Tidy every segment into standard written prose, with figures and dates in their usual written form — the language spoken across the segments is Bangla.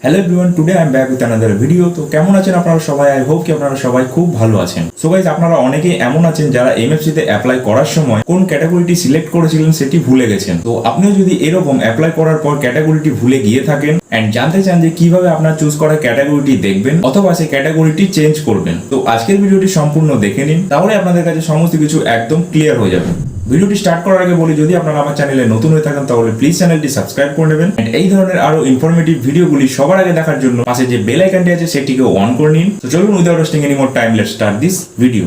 Hello everyone, today I am back with another video. তো কেমন আছেন আপনারা সবাই? আই হোপ কি আপনারা সবাই খুব ভালো আছেন। সো গাইস, আপনারা অনেকেই এমন আছেন যারা এমএফসি তে অ্যাপ্লাই করার সময় কোন ক্যাটাগরিটি সিলেক্ট করেছিলেন সেটি ভুলে গেছেন। তো আপনিও যদি এরকম অ্যাপ্লাই করার পর ক্যাটাগরিটি ভুলে গিয়ে থাকেন এন্ড জানতে চান যে কিভাবে আপনার চুজ করা ক্যাটাগরিটি দেখবেন অথবা সেই ক্যাটাগরিটি চেঞ্জ করবেন, তো আজকের ভিডিওটি সম্পূর্ণ দেখে নিন, তাহলে আপনাদের কাছে সমস্ত কিছু একদম ক্লিয়ার হয়ে যাবে। ভিডিওটি স্টার্ট করার আগে বলি, যদি আপনারা আমার চ্যানেলে নতুন হয়ে থাকেন তাহলে প্লিজ চ্যানেলটি সাবস্ক্রাইব করে নেবেন এন্ড এই ধরনের আরো ইনফরমেটিভ ভিডিওগুলি সবার আগে দেখার জন্য পাশে যে বেল আইকনটি আছে সেটিকে অন করে নিন। তো চলুন without wasting any more time, let's start this video.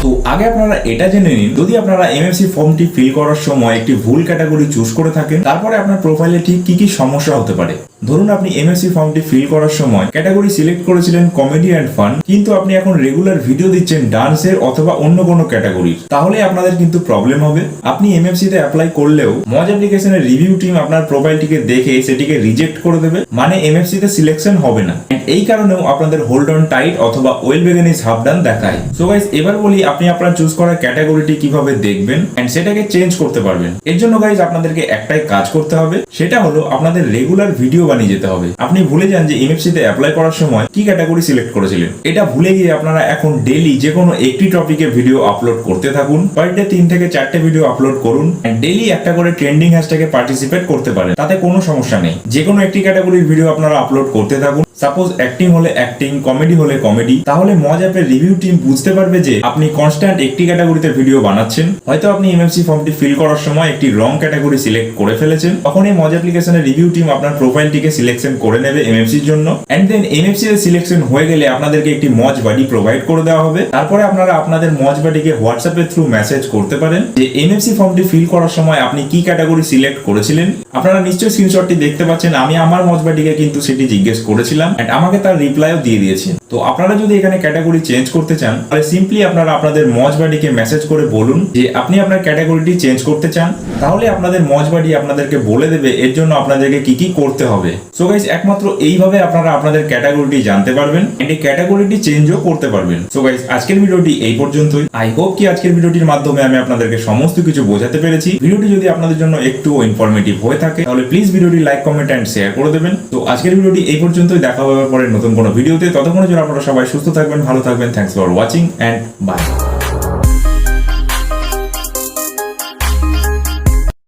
তো আগে আপনারা এটা জেনে নিন, যদি আপনারা এমএফসি ফর্মটি ফিল করার সময় একটি ভুল ক্যাটাগরি চুজ করে থাকেন, তারপরে আপনার প্রোফাইলে ঠিক কি কি সমস্যা হতে পারে। ধরুন আপনি এমএফসি ফর্মটি ফিল করার সময় ক্যাটাগরি সিলেক্ট করেছিলেন কমেডি এন্ড ফান, কিন্তু আপনি এখন রেগুলার ভিডিও দিচ্ছেন ডান্সের অথবা অন্য কোনো ক্যাটাগরির, তাহলে আপনাদের কিন্তু প্রবলেম হবে। আপনি এমএফসি তে অ্যাপ্লাই করলেও মজ অ্যাপ্লিকেশনের রিভিউ টিম আপনার প্রোফাইলটিকে দেখে সেটিকে রিজেক্ট করে দেবে, মানে এমএফসি তে সিলেকশন হবে না। এই কারণেও আপনাদের হোল্ড অন টাইট অথবা well begun is half done দেখায়। সো গাইস, এবার বলি আপনি আপনার চুজ করা ক্যাটাগরিটি কিভাবে দেখবেন এন্ড সেটাকে চেঞ্জ করতে পারবেন। এর জন্য গাইস আপনাদেরকে একটাই কাজ করতে হবে, সেটা হলো আপনাদের রেগুলার ভিডিও বানিয়ে যেতে হবে। আপনি ভুলে যান যে এমএফসি তে অ্যাপ্লাই করার সময় কি ক্যাটাগরি সিলেক্ট করেছিলেন, এটা ভুলে গিয়ে আপনারা এখন ডেইলি যে কোনো একটি টপিকে ভিডিও আপলোড করতে থাকুন। পার ডে 3 থেকে 4টে ভিডিও আপলোড করুন এন্ড ডেইলি একটা করে ট্রেন্ডিং হ্যাশট্যাগে পার্টিসিপেট করতে পারেন, তাতে কোনো সমস্যা নেই। যে কোনো একটি ক্যাটাগরির ভিডিও আপনারা আপলোড করতে থাকুন। সাপোজ অ্যাক্টিং হলে অ্যাক্টিং, কমেডি হলে কমেডি, তাহলে মজ অ্যাপের রিভিউ টিম বুঝতে পারবে যে আপনি কনস্ট্যান্ট একটি ক্যাটাগরিতে ভিডিও বানাচ্ছেন। হয়তো আপনি এমএফসি ফর্মটি ফিল করার সময় একটি রং ক্যাটাগরি সিলেক্ট করে ফেলেছেন, তখন এই মজ অ্যাপ্লিকেশনের রিভিউ টিম আপনার প্রোফাইলটিকে সিলেকশন করে নেবে এমএফসির জন্য এন্ড দেন এমএফসি এর সিলেকশন হয়ে গেলে আপনাদেরকে একটি মজ বাডি প্রোভাইড করে দেওয়া হবে। তারপরে আপনারা আপনাদের মজ বাডিকে হোয়াটসঅ্যাপের থ্রু মেসেজ করতে পারেন যে এমএফসি ফর্মটি ফিল করার সময় আপনি কি ক্যাটাগরি সিলেক্ট করেছিলেন। আপনারা নিশ্চয়ই স্ক্রিনশটটি দেখতে পাচ্ছেন, আমি আমার মজ বাডিকে কিন্তু সেটি জিজ্ঞেস করেছিলাম এন্ড আমাকে তার রিপ্লাইও দিয়ে দিয়েছে। তো আপনারা যদি এখানে ক্যাটাগরি চেঞ্জ করতে চান তাহলে সিম্পলি আপনারা আপনাদের মজ বাডিকে মেসেজ করে বলুন যে আপনি আপনার ক্যাটাগরিটি চেঞ্জ করতে চান, তাহলে আপনাদের মজ বাডি আপনাদেরকে বলে দেবে এর জন্য আপনাদেরকে কি কি করতে হবে। সো গাইস, একমাত্র এইভাবে আপনারা আপনাদের ক্যাটাগরিটি জানতে পারবেন এন্ড এই ক্যাটাগরিটি চেঞ্জও করতে পারবেন। সো গাইস, আজকের ভিডিওটি এই পর্যন্তই। আই হোপ কি আজকের ভিডিওটির মাধ্যমে আমি আপনাদেরকে সমস্ত কিছু বোঝাতে পেরেছি। ভিডিওটি যদি আপনাদের জন্য একটু ইনফরমেটিভ হয়ে থাকে তাহলে প্লিজ ভিডিওটি লাইক, কমেন্ট এন্ড শেয়ার করে দেবেন। তো আজকের ভিডিওটি এই পর্যন্তই, দেখা হবে পরে নতুন কোনো ভিডিওতে। ততক্ষণের জন্য আপনারা সবাই সুস্থ থাকবেন, ভালো থাকবেন। Thanks for watching and by.